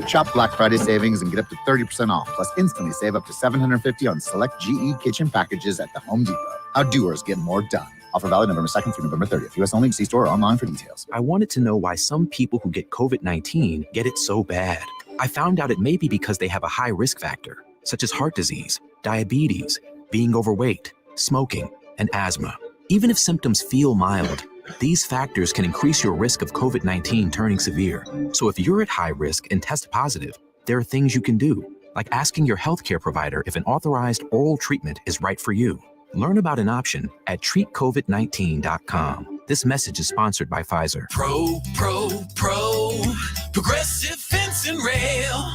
Shop Black Friday savings and get up to 30% off, plus instantly save up to $750 on select GE kitchen packages at the Home Depot. How doers get more done. Offer valid November 2nd through November 30th. U.S. only. See store or online for details. I wanted to know why some people who get COVID-19 get it so bad. I found out it may be because they have a high risk factor, such as heart disease, diabetes, being overweight, smoking, and asthma. Even if symptoms feel mild, these factors can increase your risk of COVID-19 turning severe. So if you're at high risk and test positive, there are things you can do, like asking your healthcare provider if an authorized oral treatment is right for you. Learn about an option at treatcovid19.com. This message is sponsored by Pfizer. Pro, Progressive Fence and Rail.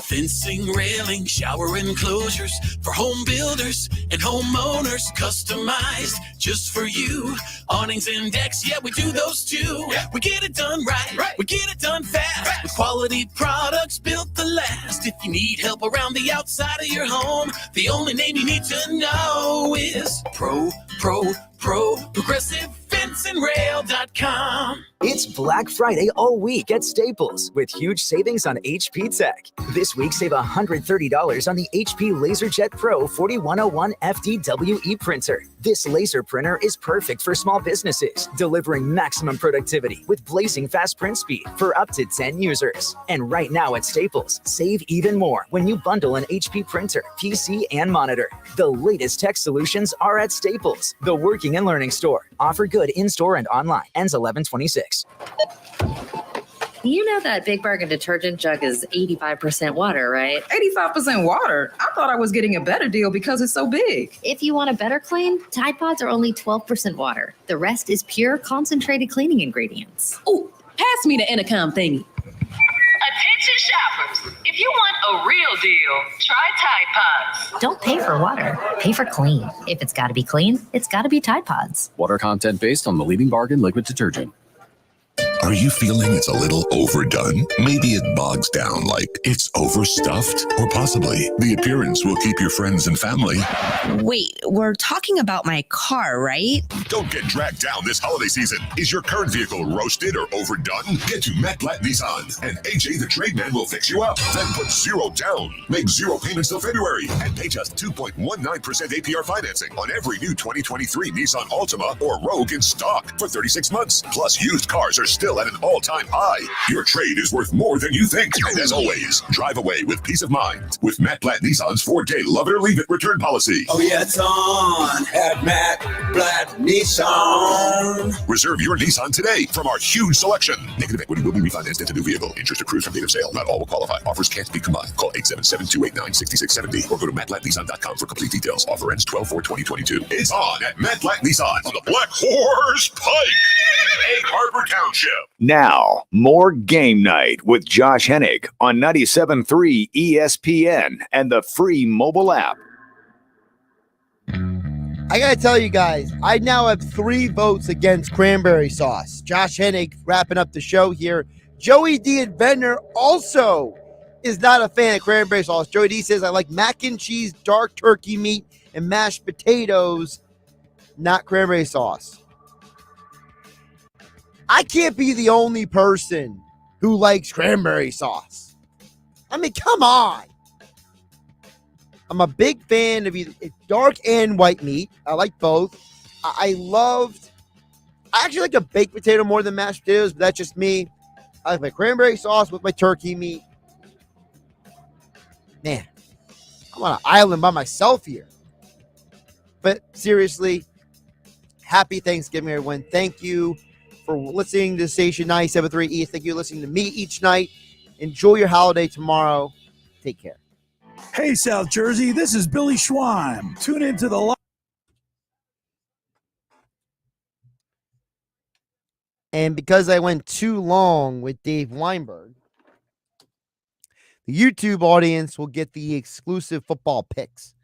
Fencing, railing, shower enclosures for home builders and homeowners. Customized just for you. Awnings and decks, yeah, we do those too. Yeah. We get it done right. We get it done fast. With quality products built to last. If you need help around the outside of your home, the only name you need to know is ProgressiveFenceandRail.com. It's Black Friday all week at Staples with huge savings on HP Tech. This week, save $130 on the HP LaserJet Pro 4101 FDWE printer. This laser printer is perfect for small businesses, delivering maximum productivity with blazing fast print speed for up to 10 users. And right now at Staples, save even more when you bundle an HP printer, PC, and monitor. The latest tech solutions are at Staples, the working and learning store. Offer good in-store and online. Ends 11/26. You know that Big Bargain detergent jug is 85% water, right? 85% water? I thought I was getting a better deal because it's so big. If you want a better clean, Tide Pods are only 12% water. The rest is pure concentrated cleaning ingredients. Ooh, pass me the intercom thingy. Attention shoppers, if you want a real deal, try Tide Pods. Don't pay for water, pay for clean. If it's got to be clean, it's got to be Tide Pods. Water content based on the leading bargain liquid detergent. Are you feeling it's a little overdone? Maybe it bogs down like it's overstuffed? Or possibly the appearance will keep your friends and family. Wait, we're talking about my car, right? Don't get dragged down this holiday season. Is your current vehicle roasted or overdone? Get to Matt Blatt Nissan, and AJ the Trade Man will fix you up. Then put zero down. Make zero payments till February, and pay just 2.19% APR financing on every new 2023 Nissan Altima or Rogue in stock for 36 months. Plus, used cars are still at an all-time high. Your trade is worth more than you think. And as always, drive away with peace of mind with Matt Blatt Nissan's 4-day love it or leave it return policy. Oh yeah, it's on at Matt Blatt Nissan. Reserve your Nissan today from our huge selection. Negative equity will be refinanced into new vehicle. Interest accrues from date of sale. Not all will qualify. Offers can't be combined. Call 877-289-6670 or go to mattblattnissan.com for complete details. Offer ends 12/4/2022. It's on at Matt Blatt Nissan on the Black Horse Pike, Egg Harbor Township. Now, more Game Night with Josh Hennig on 97.3 ESPN and the free mobile app. I gotta tell you guys, I now have 3 votes against cranberry sauce. Josh Hennig wrapping up the show here. Joey D. Inventor also is not a fan of cranberry sauce. Joey D. says, I like mac and cheese, dark turkey meat, and mashed potatoes, not cranberry sauce. I can't be the only person who likes cranberry sauce. I mean, come on. I'm a big fan of either dark and white meat. I like both. I actually like a baked potato more than mashed potatoes, but that's just me. I like my cranberry sauce with my turkey meat. Man, I'm on an island by myself here. But seriously, happy Thanksgiving, everyone. Thank you for listening to Station 97.3 East. Thank you for listening to me each night. Enjoy your holiday tomorrow. Take care. Hey, South Jersey, this is Billy Schwein. Tune into the And because I went too long with Dave Weinberg, the YouTube audience will get the exclusive football picks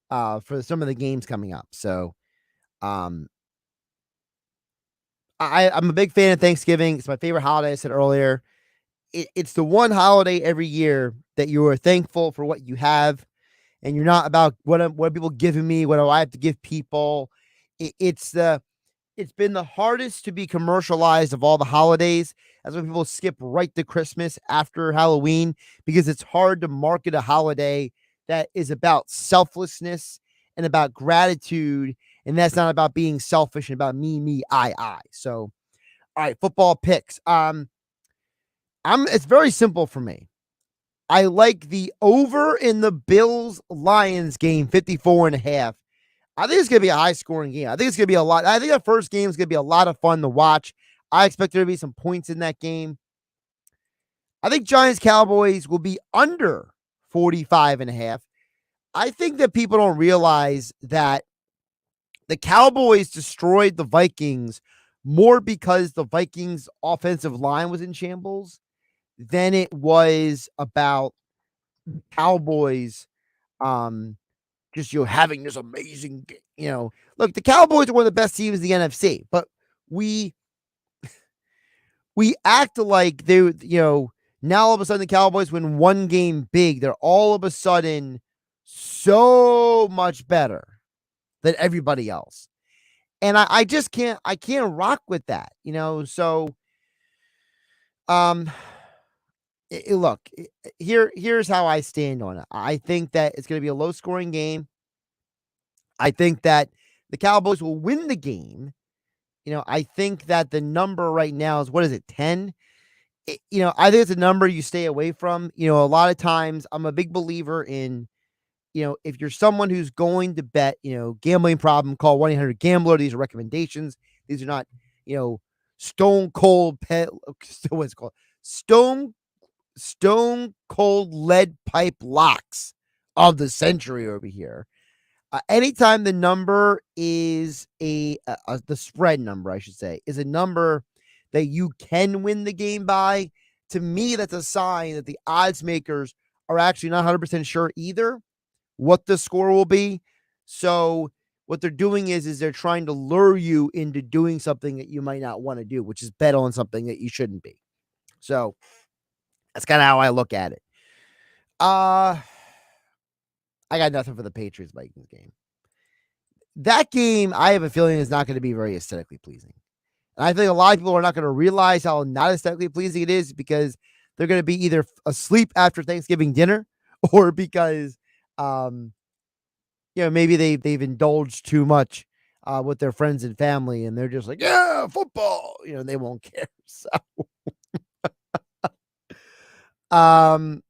for some of the games coming up. So I'm a big fan of Thanksgiving. It's my favorite holiday. I said earlier. It's the one holiday every year that you are thankful for what you have, and you're not about what are people giving me, what do I have to give people. It's been the hardest to be commercialized of all the holidays. That's why people skip right to Christmas after Halloween, because it's hard to market a holiday that is about selflessness and about gratitude. And that's not about being selfish and about me, I. So, all right, football picks. It's very simple for me. I like the over in the Bills-Lions game, 54.5. I think it's going to be a high-scoring game. I think it's going to be a lot. I think the first game is going to be a lot of fun to watch. I expect there to be some points in that game. I think Giants-Cowboys will be under 45.5. I think that people don't realize that the Cowboys destroyed the Vikings more because the Vikings' offensive line was in shambles than it was about Cowboys just having this amazing, look, the Cowboys are one of the best teams in the NFC, but we act like they, now all of a sudden the Cowboys win one game big. They're all of a sudden so much better than everybody else. And I just can't rock with that, so, look, here's how I stand on it. I think that it's going to be a low-scoring game. I think that the Cowboys will win the game. I think that the number right now is, 10? I think it's a number you stay away from. A lot of times I'm a big believer in, if you're someone who's going to bet, gambling problem, call 1-800-GAMBLER. These are recommendations. These are not, stone cold what's it called? Stone cold lead pipe locks of the century over here. Anytime the number is the spread number, I should say, is a number that you can win the game by, to me, that's a sign that the odds makers are actually not 100% sure either what the score will be. So what they're doing is they're trying to lure you into doing something that you might not want to do, which is bet on something that you shouldn't be. So that's kind of how I look at it. I got nothing for the Patriots-Vikings game. That game, I have a feeling, is not going to be very aesthetically pleasing. And I think a lot of people are not going to realize how not aesthetically pleasing it is, because they're going to be either asleep after Thanksgiving dinner, or because, maybe they've indulged too much with their friends and family, and they're just like, yeah, football, they won't care. So, I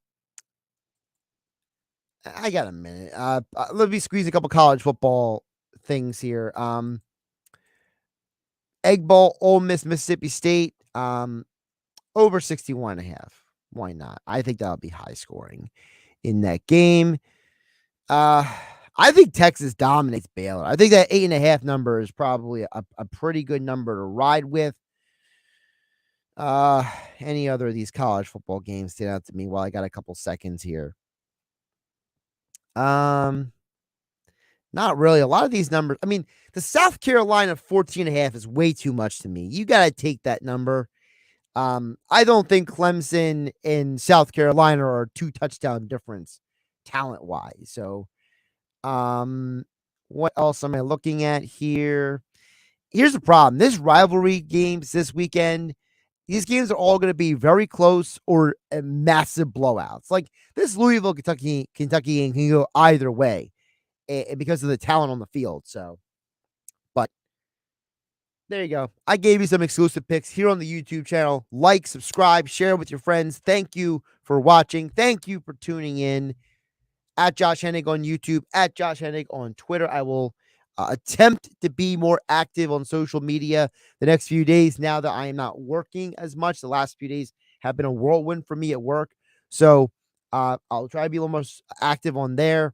got a minute. Let me squeeze a couple college football things here. Egg Bowl, Ole Miss, Mississippi State, over 61.5. Why not? I think that'll be high scoring in that game. I think Texas dominates Baylor. I think that 8.5 number is probably a pretty good number to ride with. Any other of these college football games stand out to me while I got a couple seconds here? Not really. A lot of these numbers, I mean, the South Carolina 14.5 is way too much to me. You got to take that number. I don't think Clemson and South Carolina are 2 touchdown difference talent-wise. So, what else am I looking at here? Here's the problem. This rivalry games this weekend, these games are all going to be very close or massive blowouts. Like this Louisville, Kentucky game can go either way because of the talent on the field. So, but there you go. I gave you some exclusive picks here on the YouTube channel. Like, subscribe, share with your friends. Thank you for watching. Thank you for tuning in. at Josh Hennig on YouTube, at Josh Hennig on Twitter. I will attempt to be more active on social media the next few days now that I am not working as much. The last few days have been a whirlwind for me at work. So I'll try to be a little more active on there.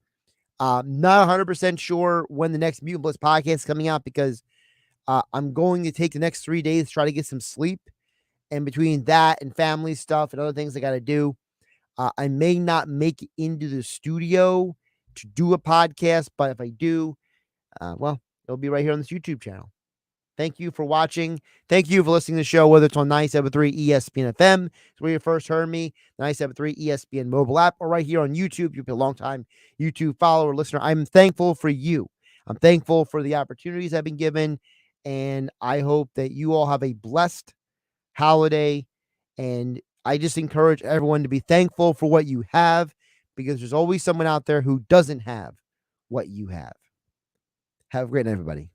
Not 100% sure when the next Mutant Bliss podcast is coming out because I'm going to take the next 3 days to try to get some sleep. And between that and family stuff and other things I got to do, I may not make it into the studio to do a podcast. But if I do, well, it'll be right here on this YouTube channel. Thank you for watching. Thank you for listening to the show, whether it's on 97.3 ESPN FM, it's where you first heard me, 97.3 ESPN mobile app, or right here on YouTube. You've been a long-time YouTube follower, listener. I'm thankful for you. I'm thankful for the opportunities I've been given, and I hope that you all have a blessed holiday. And I just encourage everyone to be thankful for what you have, because there's always someone out there who doesn't have what you have. Have a great night, everybody.